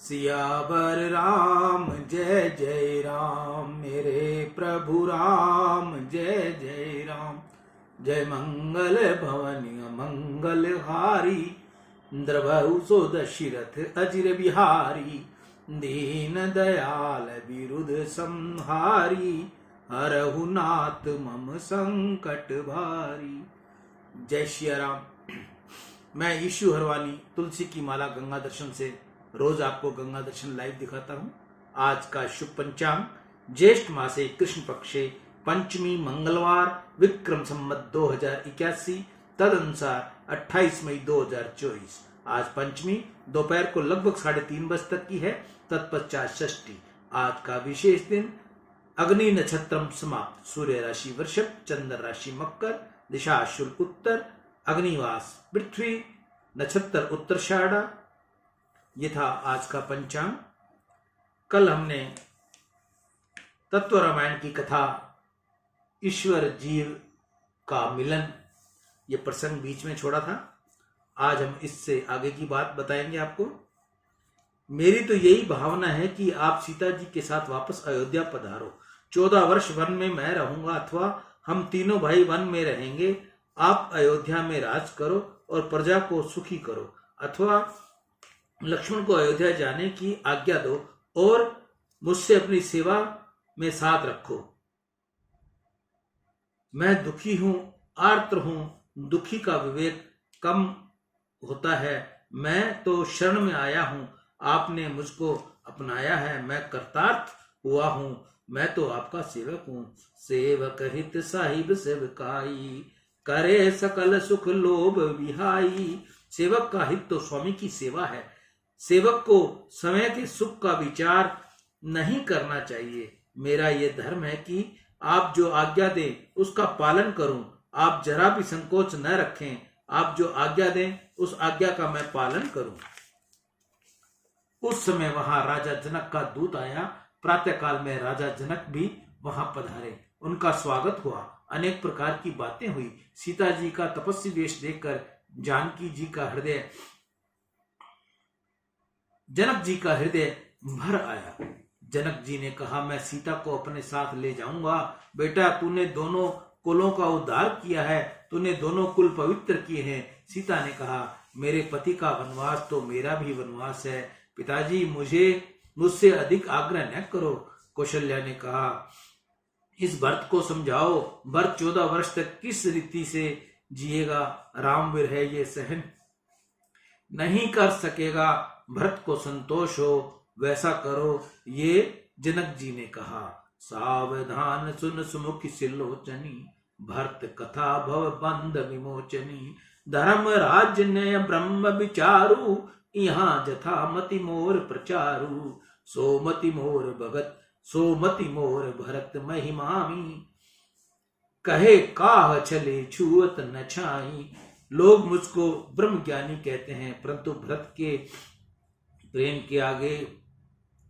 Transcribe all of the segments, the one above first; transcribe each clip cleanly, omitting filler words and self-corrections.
सियावर राम जय जय राम, मेरे प्रभु राम जय जय राम। जय मंगल भवन मंगल हारी, द्रवहु सो दशरथ अजिर बिहारी। दीन दयाल विरुद्ध संहारी, हरहु नाथ मम संकट भारी। जय श्री राम। मैं ईशु हरवानी तुलसी की माला गंगा दर्शन से रोज आपको गंगा दर्शन लाइव दिखाता हूँ। आज का शुभ पंचांग ज्येष्ठ मासे कृष्ण पक्षे पंचमी मंगलवार, विक्रम संवत 2081, तदनुसार 28 मई 2024। आज पंचमी दोपहर को लगभग 3:30 बजे तक की है, तत्पश्चात षष्ठी। आज का विशेष दिन अग्नि नक्षत्रम समाप्त, सूर्य राशि वृषभ, चंद्र राशि मकर, दिशा शुक्ल उत्तर, अग्निवास पृथ्वी, नक्षत्र उत्तराषाढ़ा। ये था आज का पंचांग। कल हमने तत्व रामायण की कथा ईश्वर जीव का मिलन, ये प्रसंग बीच में छोड़ा था। आज हम इससे आगे की बात बताएंगे आपको। मेरी तो यही भावना है कि आप सीता जी के साथ वापस अयोध्या पधारो। 14 वर्ष वन में मैं रहूंगा अथवा हम तीनों भाई वन में रहेंगे। आप अयोध्या में राज करो और प्रजा को सुखी करो, अथवा लक्ष्मण को अयोध्या जाने की आज्ञा दो और मुझसे अपनी सेवा में साथ रखो। मैं दुखी हूं, आर्त हूं, दुखी का विवेक कम होता है। मैं तो शरण में आया हूं, आपने मुझको अपनाया है। मैं कर्तार्थ हुआ हूं, मैं तो आपका सेवक हूं। सेवक हित साहिब सेवकाई, करे सकल सुख लोभ विहाई। सेवक का हित तो स्वामी की सेवा है। सेवक को समय के सुख का विचार नहीं करना चाहिए। मेरा ये धर्म है कि आप जो आज्ञा दें उसका पालन करूं। आप जरा भी संकोच न रखें। आप जो आज्ञा दें उस आज्ञा का मैं पालन करूं। उस समय वहां राजा जनक का दूत आया। प्रातःकाल में राजा जनक भी वहां पधारे। उनका स्वागत हुआ। अनेक प्रकार की बातें हुई। सीता जी का तपस्वी वेश देखकर जानकी जी का हृदय, जनक जी का हृदय भर आया। जनक जी ने कहा, मैं सीता को अपने साथ ले जाऊंगा। बेटा, तूने दोनों कुलों का उद्धार किया है, तूने दोनों कुल पवित्र किए हैं। सीता ने कहा, मेरे पति का वनवास तो मेरा भी वनवास है। पिताजी, मुझसे अधिक आग्रह न करो। कौशल्या ने कहा, इस भरत को समझाओ। भरत 14 वर्ष तक किस रीति से जिएगा? राम विरह ये सहन नहीं कर सकेगा। भरत को संतोष हो वैसा करो। ये जनक जी ने कहा। सावधान सुन सुमुखी सिलोचनी, भरत कथा भव बंध विमोचनी। धर्म राज्य ने ब्रह्म विचारु, यहाँ जथा मति मोर प्रचारु। सोमति मोर भगत सोमति मोर भरत महिमामी, कहे काह चले छुअत न छाई। लोग मुझको ब्रह्म ज्ञानी कहते हैं, परंतु भरत के प्रेम के आगे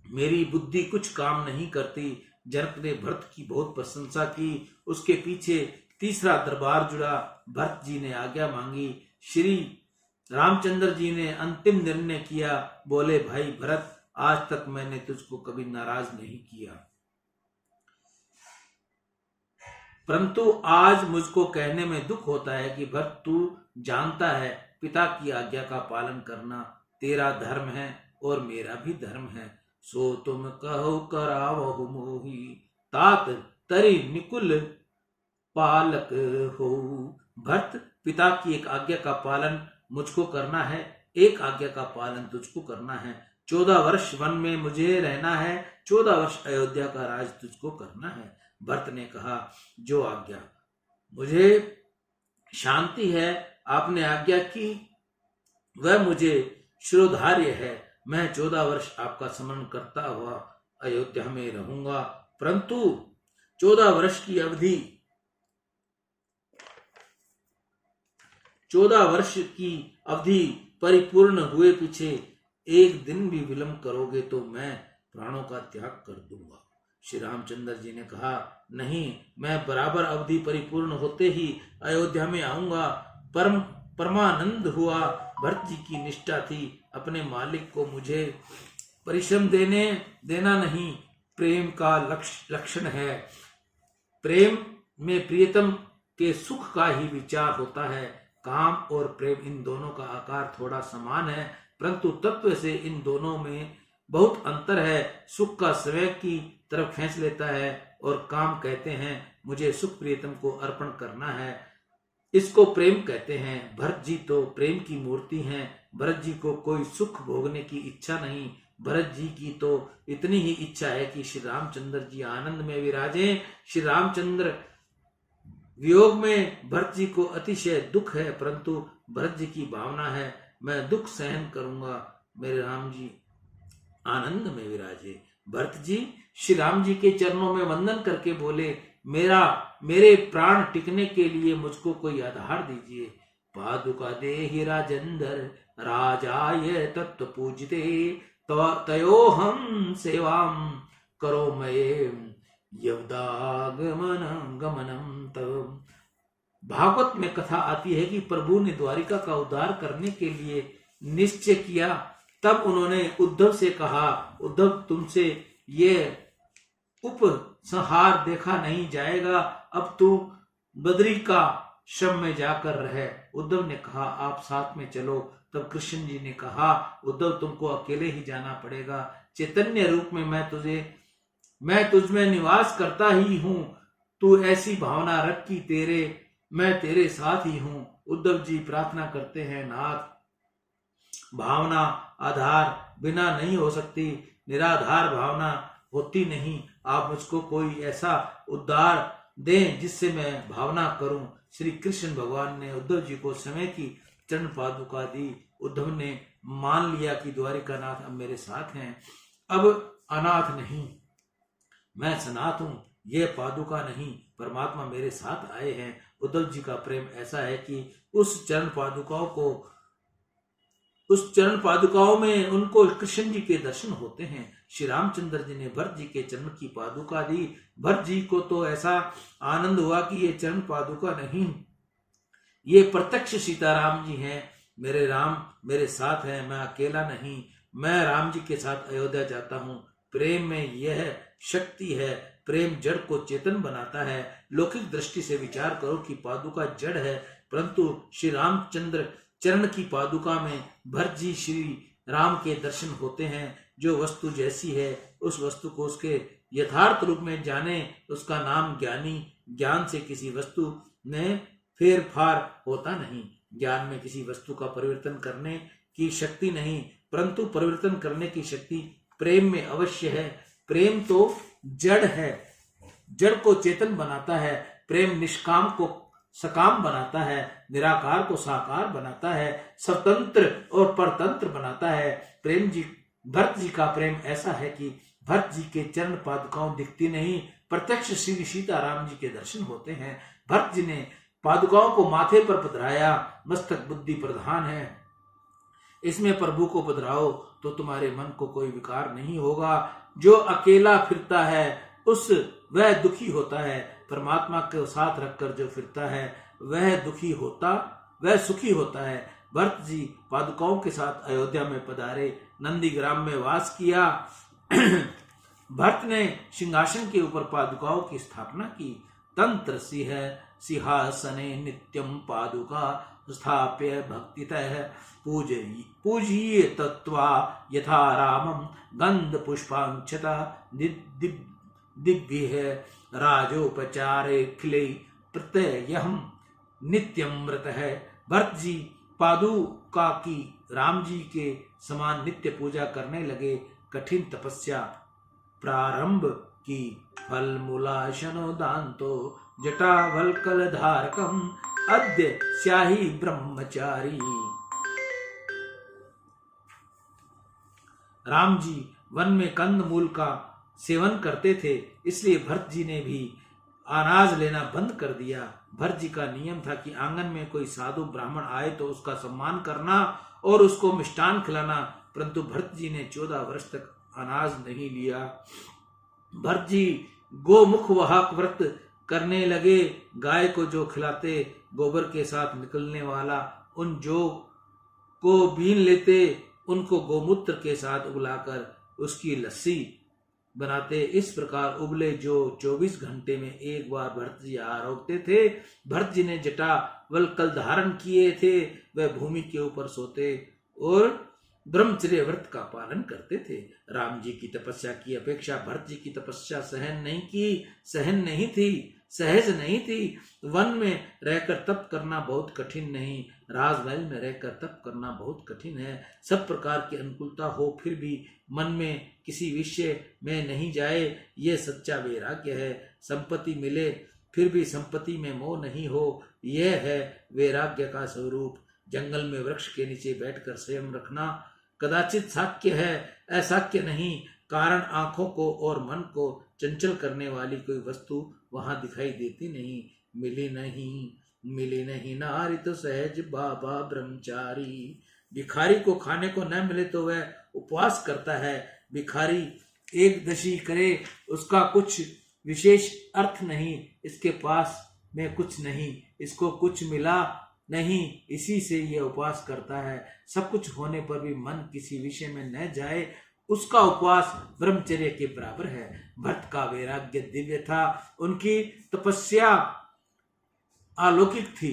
मेरी बुद्धि कुछ काम नहीं करती। जनक ने भरत की बहुत प्रशंसा की। उसके पीछे तीसरा दरबार जुड़ा। भरत जी ने आज्ञा मांगी। श्री रामचंद्र जी ने अंतिम निर्णय किया। बोले, भाई भरत, आज तक मैंने तुझको कभी नाराज नहीं किया, परंतु आज मुझको कहने में दुख होता है कि भरत, तू जानता है पिता की आज्ञा का पालन करना तेरा धर्म है और मेरा भी धर्म है। सो तुम कहो करावहु मोही, तात तरी निकुल पालक हो। भरत, पिता की एक आज्ञा का पालन मुझको करना है, एक आज्ञा का पालन तुझको करना है। 14 वर्ष वन में मुझे रहना है, 14 वर्ष अयोध्या का राज तुझको करना है। भरत ने कहा, जो आज्ञा। मुझे शांति है, आपने आज्ञा की वह मुझे शिरोधार्य है। मैं 14 वर्ष आपका स्मरण करता हुआ अयोध्या में रहूंगा, परंतु 14 वर्ष की अवधि 14 वर्ष की अवधि परिपूर्ण हुए पीछे एक दिन भी विलंब करोगे तो मैं प्राणों का त्याग कर दूंगा। श्री रामचंद्र जी ने कहा, नहीं, मैं बराबर अवधि परिपूर्ण होते ही अयोध्या में आऊंगा। परमानंद हुआ। भरत जी की निष्ठा थी, अपने मालिक को मुझे परिश्रम देना नहीं प्रेम का लक्षण है। प्रेम में प्रियतम के सुख का ही विचार होता है। काम और प्रेम इन दोनों का आकार थोड़ा समान है, परंतु तत्व से इन दोनों में बहुत अंतर है। सुख का स्वयं की तरफ खींच लेता है और काम कहते हैं मुझे सुख प्रियतम को अर्पण करना है, इसको प्रेम कहते हैं। भरत जी तो प्रेम की मूर्ति हैं। भरत जी को कोई सुख भोगने की इच्छा नहीं। भरत जी की तो इतनी ही इच्छा है कि श्री रामचंद्र जी आनंद में विराजें। श्री रामचंद्र वियोग में भरत जी को अतिशय दुख है, परंतु भरत जी की भावना है मैं दुख सहन करूंगा, मेरे राम जी आनंद में विराजे। भरत जी श्री राम जी के चरणों में वंदन करके बोले मेरे प्राण टिकने के लिए मुझको कोई आधार दीजिए। पादुका देहि राजेंद्र राजाय तत्व पूजते तयोहम सेवाम करो मये गमनम तव। भागवत में कथा आती है कि प्रभु ने द्वारिका का उद्धार करने के लिए निश्चय किया। तब उन्होंने उद्धव से कहा उद्धव तुमसे ये उपसंहार देखा नहीं जाएगा, अब तू बद्री का श्रम में जाकर रहे। उद्धव ने कहा आप साथ में चलो। तब कृष्ण जी ने कहा उद्धव तुमको अकेले ही जाना पड़ेगा। चैतन्य रूप में मैं तुझ में निवास करता ही हूं। तू ऐसी भावना रख कि मैं तेरे साथ ही हूं। उद्धव जी प्रार्थना करते हैं नाथ भावना आधार बिना नहीं हो सकती, निराधार भावना होती नहीं। आप मुझको कोई ऐसा उद्धार दें जिससे मैं भावना करूं। श्री कृष्ण भगवान ने उद्धव जी को समय की चरण पादुका दी। उद्धव ने मान लिया कि द्वारिका नाथ अब मेरे साथ हैं, अब अनाथ नहीं, मैं सनाथ हूं। ये पादुका नहीं, परमात्मा मेरे साथ आए हैं। उद्धव जी का प्रेम ऐसा है कि उस चरण पादुकाओं में उनको कृष्ण जी के दर्शन होते हैं। श्री रामचंद्र जी ने भरत जी के चरण की पादुका दी। भरत जी को तो ऐसा आनंद हुआ कि ये चरण पादुका नहीं, ये प्रत्यक्ष सीताराम जी हैं। मेरे राम मेरे साथ हैं, मैं अकेला नहीं, मैं राम जी के साथ अयोध्या जाता हूँ। प्रेम में यह शक्ति है। प्रेम जड़ को चेतन बनाता है। लौकिक दृष्टि से विचार करो कि पादुका जड़ है, परंतु श्री रामचंद्र चरण की पादुका में भरत जी श्री राम के दर्शन होते हैं। जो वस्तु जैसी है उस वस्तु को उसके यथार्थ रूप में जाने, उसका नाम ज्ञानी। ज्ञान से किसी वस्तु में फेर फार होता नहीं। ज्ञान में किसी वस्तु का परिवर्तन करने की शक्ति नहीं, परंतु परिवर्तन करने की शक्ति प्रेम में अवश्य है। प्रेम तो जड़ है, जड़ को चेतन बनाता है। प्रेम निष्काम को सकाम बनाता है, निराकार को साकार बनाता है, स्वतंत्र और परतंत्र बनाता है। भरत जी का प्रेम ऐसा है कि भरत जी के चरण पादुकाओं दिखती नहीं, प्रत्यक्ष श्री सीताराम जी के दर्शन होते हैं। भरत जी ने पादुकाओं को माथे पर पधराया, मस्तक बुद्धि प्रधान है, इसमें प्रभु को पधराओ तो तुम्हारे मन को कोई विकार नहीं होगा। जो अकेला फिरता है वह दुखी होता है, परमात्मा के साथ रखकर जो फिरता है वह सुखी होता है। भरत जी पादुकाओं के साथ अयोध्या में पधारे, नंदीग्राम में वास किया। भरत ने सिंहासन के ऊपर पादुकाओं की स्थापना की। तंत्र सिंहासने नित्यम पादुका स्थाप्य भक्तितः पूजयी तत्वा यथा रामम गंध पुष्पांक्षता दिव्य राजोपचारे खिले प्रत्ययहम नित्यम व्रत है। भरत जी पादुका की राम जी के समान नित्य पूजा करने लगे। कठिन तपस्या प्रारंभ की, फल मूलाशनो दांतो जटा वल्कल धारकम अद्य स्याही ब्रह्मचारी। राम जी वन में कंद मूल का सेवन करते थे, इसलिए भरत जी ने भी अनाज लेना बंद कर दिया। भरत जी का नियम था कि आंगन में कोई साधु ब्राह्मण आए तो उसका सम्मान करना और उसको मिष्टान खिलाना, परंतु भरत जी ने 14 वर्ष तक अनाज नहीं लिया। भरत जी गोमुख वाहक व्रत करने लगे। गाय को जो खिलाते गोबर के साथ निकलने वाला उन जो को बीन लेते, उनको गोमूत्र के साथ उबलाकर उसकी लस्सी बनाते। इस प्रकार उबले जो 24 घंटे में एक बार भरत जी आहार रोकते थे। भरत जी ने जटा वल्कल धारण किए थे, वह भूमि के ऊपर सोते और ब्रह्मचर्य व्रत का पालन करते थे। राम जी की तपस्या की अपेक्षा भरत जी की तपस्या सहज नहीं थी। वन में रहकर तप करना बहुत कठिन नहीं, राजमहल में रहकर तप करना बहुत कठिन है। सब प्रकार की अनुकूलता हो फिर भी मन में किसी विषय में नहीं जाए, ये सच्चा वैराग्य है। संपत्ति मिले फिर भी संपत्ति में मोह नहीं हो, यह है वैराग्य का स्वरूप। जंगल में वृक्ष के नीचे बैठकर संयम रखना कदाचित साक्य है, असाक्य नहीं। कारण आंखों को और मन को चंचल करने वाली कोई वस्तु वहां दिखाई देती नहीं। मिली नहीं नारी तो सहज बाबा ब्रह्मचारी। भिखारी को खाने को न मिले तो वह उपवास करता है। भिखारी एक दशी करे उसका कुछ विशेष अर्थ नहीं। इसके पास में कुछ नहीं, इसको कुछ मिला नहीं, इसी से यह उपवास करता है। सब कुछ होने पर भी मन किसी विषय में न जाए, उसका उपवास ब्रह्मचर्य के बराबर है। भरत का वैराग्य दिव्य था, उनकी तपस्या अलौकिक थी।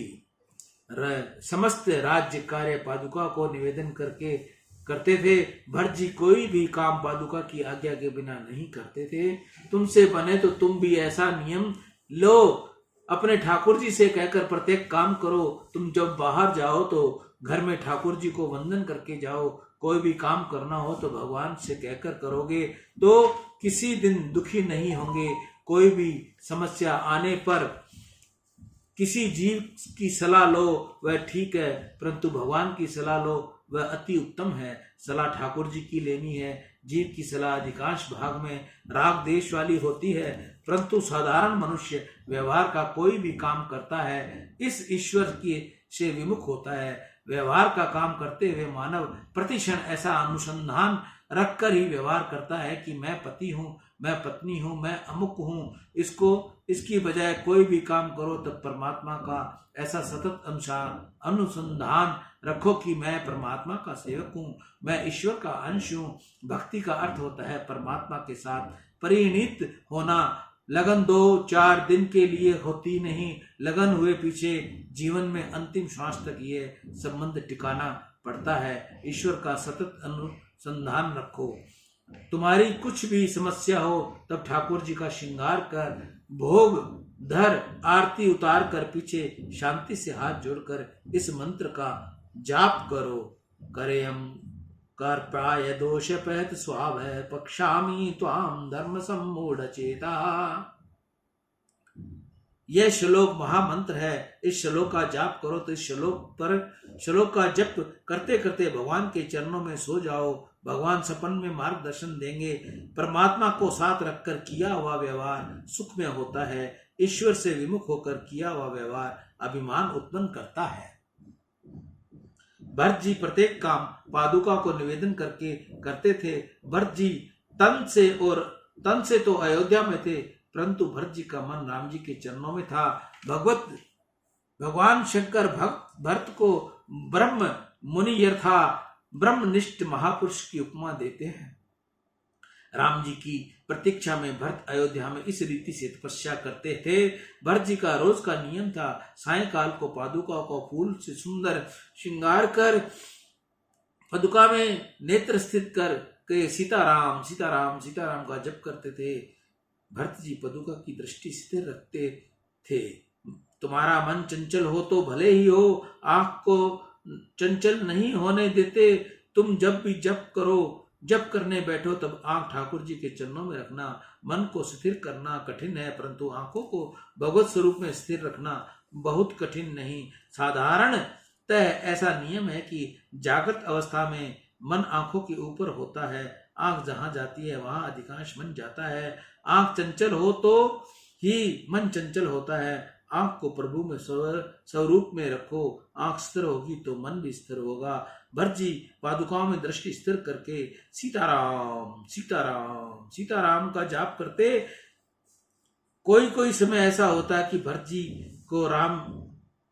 समस्त राज्य कार्य पादुका को निवेदन करते थे। भरत जी कोई भी काम पादुका की आज्ञा के बिना नहीं करते थे। तुमसे बने तो तुम भी ऐसा नियम लो, अपने ठाकुर जी से कहकर प्रत्येक काम करो। तुम जब बाहर जाओ तो घर में ठाकुर जी को वंदन करके जाओ। कोई भी काम करना हो तो भगवान से कहकर करोगे तो किसी दिन दुखी नहीं होंगे। कोई भी समस्या आने पर किसी जीव की सलाह लो, वह ठीक है, परंतु भगवान की सलाह लो, वह अति उत्तम है। सलाह ठाकुर जी की लेनी है। जीव की सलाह अधिकांश भाग में राग देश वाली होती है, परंतु साधारण मनुष्य व्यवहार का कोई भी काम करता है इस ईश्वर की से विमुख होता है। व्यवहार का काम करते हुए मानव प्रतिक्षण ऐसा अनुसंधान रखकर ही व्यवहार करता है कि मैं पति हूँ, मैं पत्नी हूँ, मैं अमुक हूँ। इसकी बजाय कोई भी काम करो तब परमात्मा का ऐसा सतत अनुसंधान रखो कि मैं परमात्मा का सेवक हूँ, मैं ईश्वर का अंश हूँ। भक्ति का अर्थ होता है परमात्मा के साथ परिणीत होना। लगन 2-4 दिन के लिए होती नहीं, लगन हुए पीछे जीवन में अंतिम श्वास तक ये संबंध टिकाना पड़ता है। ईश्वर का सतत अनुसंधान रखो। तुम्हारी कुछ भी समस्या हो तब ठाकुर जी का श्रृंगार कर, भोग धर, आरती उतार कर पीछे शांति से हाथ जोड़कर इस मंत्र का जाप करो। करेयम कर्पाय दोष पहत स्वाभ पक्षामी त्वाम धर्म सम्मूढ़ चेता। यह श्लोक महामंत्र है। इस श्लोक का जाप करो तो इस श्लोक का जप करते करते भगवान के चरणों में सो जाओ। भगवान सपन में मार्गदर्शन देंगे। परमात्मा को साथ रखकर किया हुआ व्यवहार सुख में होता है। ईश्वर से विमुख होकर किया हुआ व्यवहार अभिमान उत्पन्न करता है। भरत जी प्रत्येक काम पादुका को निवेदन करके करते थे। भरत जी तन से तो अयोध्या में थे, परंतु भरत जी का मन राम जी के चरणों में था। भगवान शंकर भरत को ब्रह्म मुनि यथा ब्रह्मनिष्ठ महापुरुष की उपमा देते हैं। राम जी की प्रतीक्षा में भरत अयोध्या में इस रीति से तपस्या करते थे। भरत जी का रोज का नियम था सायंकाल को पादुका को फूल से सुंदर श्रृंगार कर पादुका में नेत्र स्थित कर के सीताराम सीताराम सीताराम का जप करते थे। भरत जी पादुका की दृष्टि स्थिर रखते थे। तुम्हारा मन चंचल हो तो भले ही हो, आंख को चंचल नहीं होने देते। तुम जब भी जप करने बैठो तब आंख ठाकुर जी के चरणों में रखना। मन को स्थिर करना कठिन है, परंतु आंखों को भगवत स्वरूप में स्थिर रखना बहुत कठिन नहीं। साधारणतः ऐसा नियम है कि जागृत अवस्था में मन आंखों के ऊपर होता है। आंख जहां जाती है वहां अधिकांश मन जाता है। आंख चंचल हो तो ही मन चंचल होता है। आंख को प्रभु में स्वरूप में रखो। आंख स्थिर होगी तो मन भी स्थिर होगा। भरत जी पादुकाओं में दृष्टि स्थिर करके सीताराम सीताराम सीताराम का जाप करते। कोई समय ऐसा होता है कि भरत जी को राम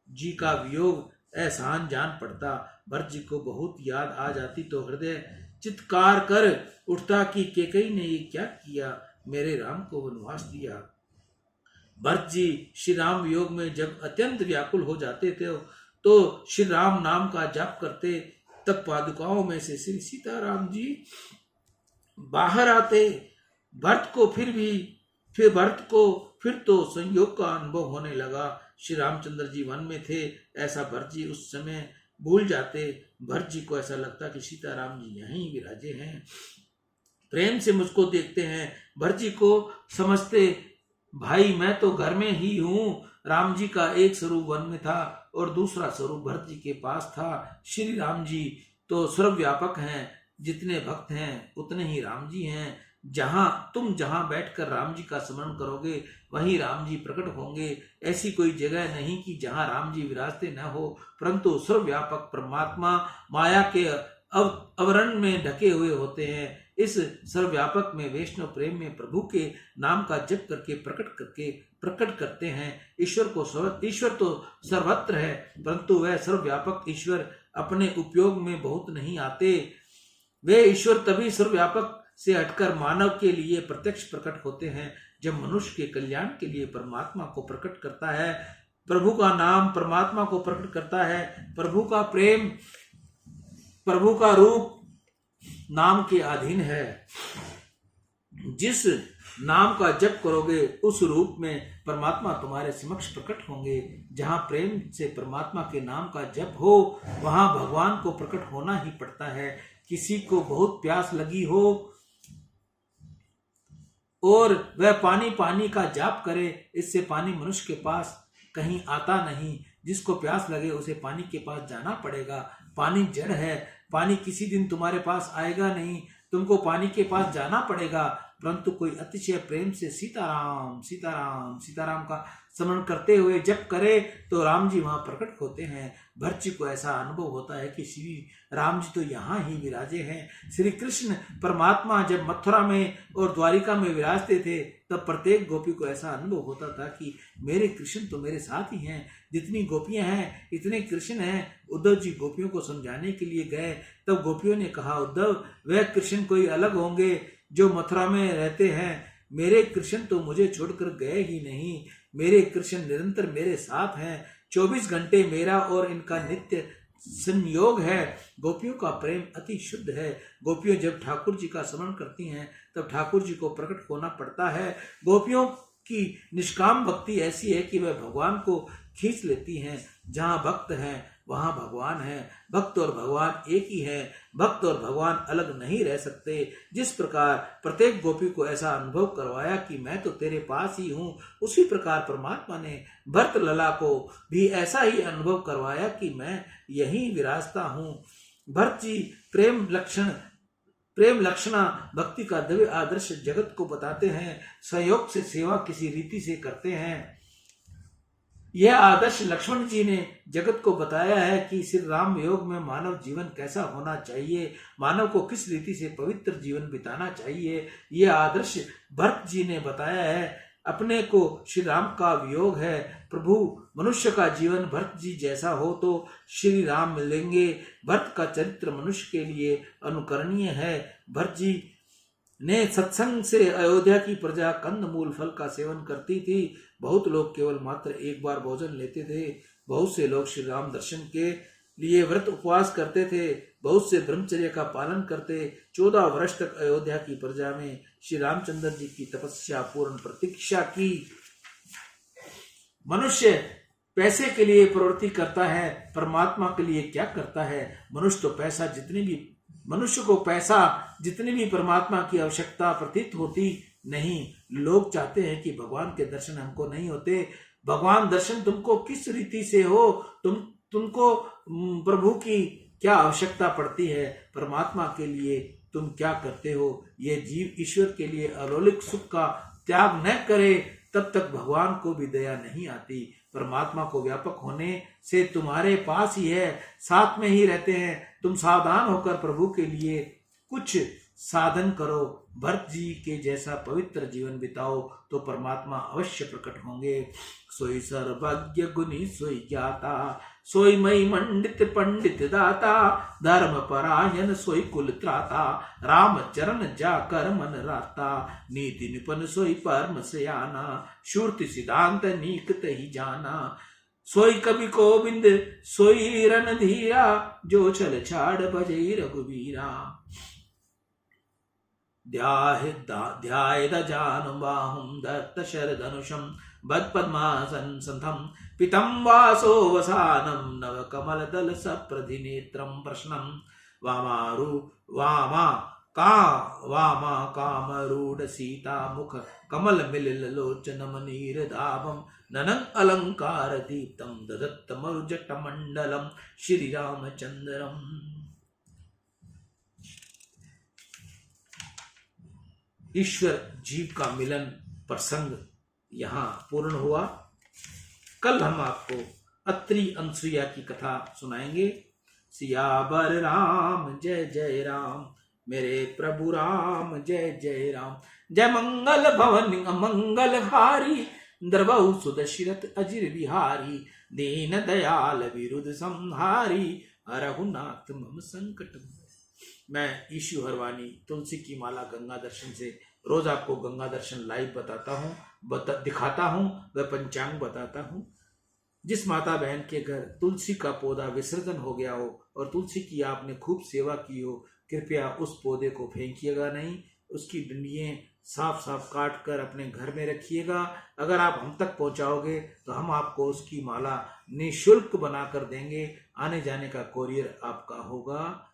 जी का वियोग एहसान जान पड़ता। भरत जी को बहुत याद आ जाती तो हृदय चित्कार कर उठता कि केकई ने ये क्या किया, मेरे राम को वनवास दिया। भरत जी श्री राम वियोग में जब अत्यंत व्याकुल हो जाते थे तो श्री राम नाम का जाप करते, तब पादुकाओं में से श्री सीताराम जी बाहर आते। भरत को फिर तो संयोग का अनुभव होने लगा। श्री रामचंद्र जी वन में थे, ऐसा भरत जी उस समय भूल जाते। भरत जी को ऐसा लगता कि सीताराम जी यहीं विराजे हैं, प्रेम से मुझको देखते हैं। भरत जी को समझते, भाई मैं तो घर में ही हूँ। राम जी का एक स्वरूप वन में था और दूसरा स्वरूप भरत जी के पास था। श्री राम जी तो सर्वव्यापक हैं, जितने भक्त हैं उतने ही राम जी हैं। तुम जहां बैठकर राम जी का स्मरण करोगे वहीं राम जी प्रकट होंगे। ऐसी कोई जगह नहीं कि जहां राम जी विराजते न हो, परंतु सर्वव्यापक परमात्मा माया के आवरण में ढके हुए होते हैं। इस सर्वव्यापक में वैष्णव प्रेम में प्रभु के नाम का जप करके प्रकट करते हैं। ईश्वर तो सर्वत्र है, परंतु वह सर्वव्यापक ईश्वर अपने उपयोग में बहुत नहीं आते। वे ईश्वर तभी सर्वव्यापक से हटकर मानव के लिए प्रत्यक्ष प्रकट होते हैं जब मनुष्य के कल्याण के लिए परमात्मा को प्रकट करता है। प्रभु का नाम परमात्मा को प्रकट करता है। प्रभु का प्रेम, प्रभु का रूप नाम के अधीन है। जिस नाम का जप करोगे उस रूप में परमात्मा तुम्हारे समक्ष प्रकट होंगे। जहां प्रेम से परमात्मा के नाम का जप हो वहां भगवान को प्रकट होना ही पड़ता है। किसी को बहुत प्यास लगी हो और वह पानी का जाप करे, इससे पानी मनुष्य के पास कहीं आता नहीं। जिसको प्यास लगे उसे पानी के पास जाना पड़ेगा। पानी जड़ है, पानी किसी दिन तुम्हारे पास आएगा नहीं, तुमको पानी के पास जाना पड़ेगा। परंतु कोई अतिशय प्रेम से सीताराम सीताराम सीताराम का स्मरण करते हुए जप करे तो राम जी वहां प्रकट होते हैं। भरत जी को ऐसा अनुभव होता है कि श्री राम जी तो यहाँ ही विराजे हैं। श्री कृष्ण परमात्मा जब मथुरा में और द्वारिका में विराजते थे तब प्रत्येक गोपी को ऐसा अनुभव होता था कि मेरे कृष्ण तो मेरे साथ ही हैं। जितनी गोपियां हैं इतने कृष्ण हैं। उद्धव जी गोपियों को समझाने के लिए गए, तब गोपियों ने कहा, उद्धव वह कृष्ण कोई अलग होंगे जो मथुरा में रहते हैं। मेरे कृष्ण तो मुझे छोड़कर गए ही नहीं। मेरे कृष्ण निरंतर मेरे साथ हैं। 24 घंटे मेरा और इनका नित्य संयोग है। गोपियों का प्रेम अति शुद्ध है। गोपियों जब ठाकुर जी का स्मरण करती हैं तब ठाकुर जी को प्रकट होना पड़ता है। गोपियों की निष्काम भक्ति ऐसी है कि वह भगवान को खींच लेती हैं। जहाँ भक्त हैं वहाँ भगवान है। भक्त और भगवान एक ही है। भक्त और भगवान अलग नहीं रह सकते। जिस प्रकार प्रत्येक गोपी को ऐसा अनुभव करवाया कि मैं तो तेरे पास ही हूँ, उसी प्रकार परमात्मा ने भरत लला को भी ऐसा ही अनुभव करवाया कि मैं यहीं विराजता हूँ। भरत जी प्रेम लक्षणा भक्ति का दिव्य आदर्श जगत को बताते हैं। सहयोग से सेवा किसी रीति से करते हैं। यह आदर्श लक्ष्मण जी ने जगत को बताया है कि श्री राम योग में मानव जीवन कैसा होना चाहिए, मानव को किस रीति से पवित्र जीवन बिताना चाहिए। यह आदर्श भरत जी ने बताया है। अपने को श्री राम का वियोग है। प्रभु मनुष्य का जीवन भरत जी जैसा हो तो श्री राम मिलेंगे। भरत का चरित्र मनुष्य के लिए अनुकरणीय है। भरत जी ने सत्संग से अयोध्या की प्रजा कंद मूल फल का सेवन करती थी। बहुत लोग केवल मात्र एक बार भोजन लेते थे। बहुत से लोग श्री राम दर्शन के लिए व्रत उपवास करते थे। बहुत से ब्रह्मचर्य का पालन करते। 14 वर्ष तक अयोध्या की प्रजा में श्री रामचंद्र जी की तपस्या पूर्ण प्रतीक्षा की। मनुष्य पैसे के लिए प्रवृत्ति करता है, परमात्मा के लिए क्या करता है। मनुष्य को पैसा जितनी भी परमात्मा की आवश्यकता प्रतीत होती नहीं। लोग चाहते हैं कि भगवान के दर्शन हमको नहीं होते। भगवान दर्शन तुमको किस रीति से हो, तुमको प्रभु की क्या आवश्यकता पड़ती है, परमात्मा के लिए तुम क्या करते हो। ये जीव ईश्वर के लिए अलौकिक सुख का त्याग न करे तब तक भगवान को भी दया नहीं आती। परमात्मा को व्यापक होने से तुम्हारे पास ही है, साथ में ही रहते हैं। तुम सावधान होकर प्रभु के लिए कुछ साधन करो। भरत जी के जैसा पवित्र जीवन बिताओ तो परमात्मा अवश्य प्रकट होंगे। सोई सर्वज्ञ गुणी सोई ज्ञाता, सोई मई मंडित पंडित दाता, धर्म परायण सोई कुल त्राता, राम चरण जाकर मन राता, नीति निपन सोई परम सयाना, शूर्ति सिद्धांत नीकत ही जाना, सोई कवि गोविंद सोई रणधीरा, जो छल छाड़ भजई रघुबीरा, ध्यायेद जानुबाहुं दत्त शरधनुषं, बद्पद्मासन संथं पितं वासो वसानं, नवकमलदल सप्रधिनेत्रं प्रश्नं, वामा कामरूढ सीता मुख, कमल मिलिल लोचनम नीरदाभं, ननं अलंकार दीप्तं ददत्त मरुजट मंडलम श्री रामचंद्रम। ईश्वर जीव का मिलन प्रसंग यहाँ पूर्ण हुआ। कल हम आपको अत्रि अनसुईया की कथा सुनाएंगे। सियावर राम जय जय राम, मेरे प्रभु राम जय जय राम, जय मंगल भवन अमंगल हारी, द्रवहु सुदशरथ अजिर बिहारी, दीन दयाल विरुद्ध संहारी, हरहु नाथ मम संकट। मैं ईशु हरवानी तुलसी की माला गंगा दर्शन से रोज आपको गंगा दर्शन लाइव बताता हूँ, दिखाता हूँ, वह पंचांग बताता हूँ। जिस माता बहन के घर तुलसी का पौधा विसर्जन हो गया हो और तुलसी की आपने खूब सेवा की हो, कृपया उस पौधे को फेंकिएगा नहीं, उसकी डंडियां साफ साफ काट कर अपने घर में रखिएगा। अगर आप हम तक पहुंचाओगे तो हम आपको उसकी माला निःशुल्क बनाकर देंगे। आने जाने का कोरियर आपका होगा।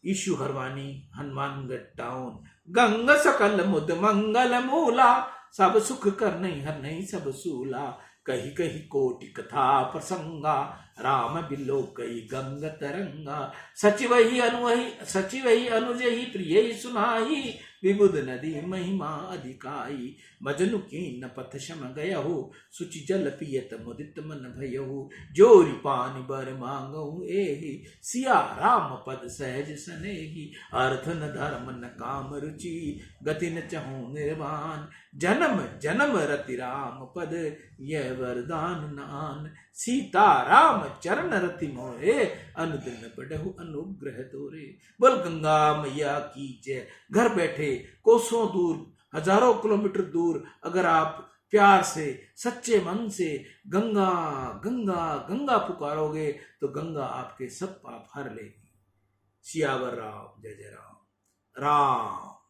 ईशु हरवानी, हनुमानगढ़ टाउन। गंग सकल मुद मंगल मूला, सब सुख कर नहीं हर नहीं सब सूला, कही कही कोटि कथा प्रसंगा, राम बिलो कई गंग तरंगा, सचिव ही अनुज ही प्रिय सुनाई, विबुध नदी महिमा अधिकाई, मजनु कीन पथ शम गयहु, सुचि जल पियत मुदित मन भयहु, जोरी पानी बर मांगहु एहि, सिया राम पद सहज सनेहि, अर्थ न धर्म न काम रुचि, गति न चहु निर्वाण, जन्म जन्म रति राम पद, यह वरदान नान, सीता राम चरण रति मोरे, अनुदिन बढ़हु अनुग्रह तोरे। बोल गंगा मैया की जय। घर बैठे कोसों दूर, हजारों किलोमीटर दूर अगर आप प्यार से सच्चे मन से गंगा गंगा गंगा पुकारोगे तो गंगा आपके सब पाप हर लेगी। सियावर राम जय जय राम। राम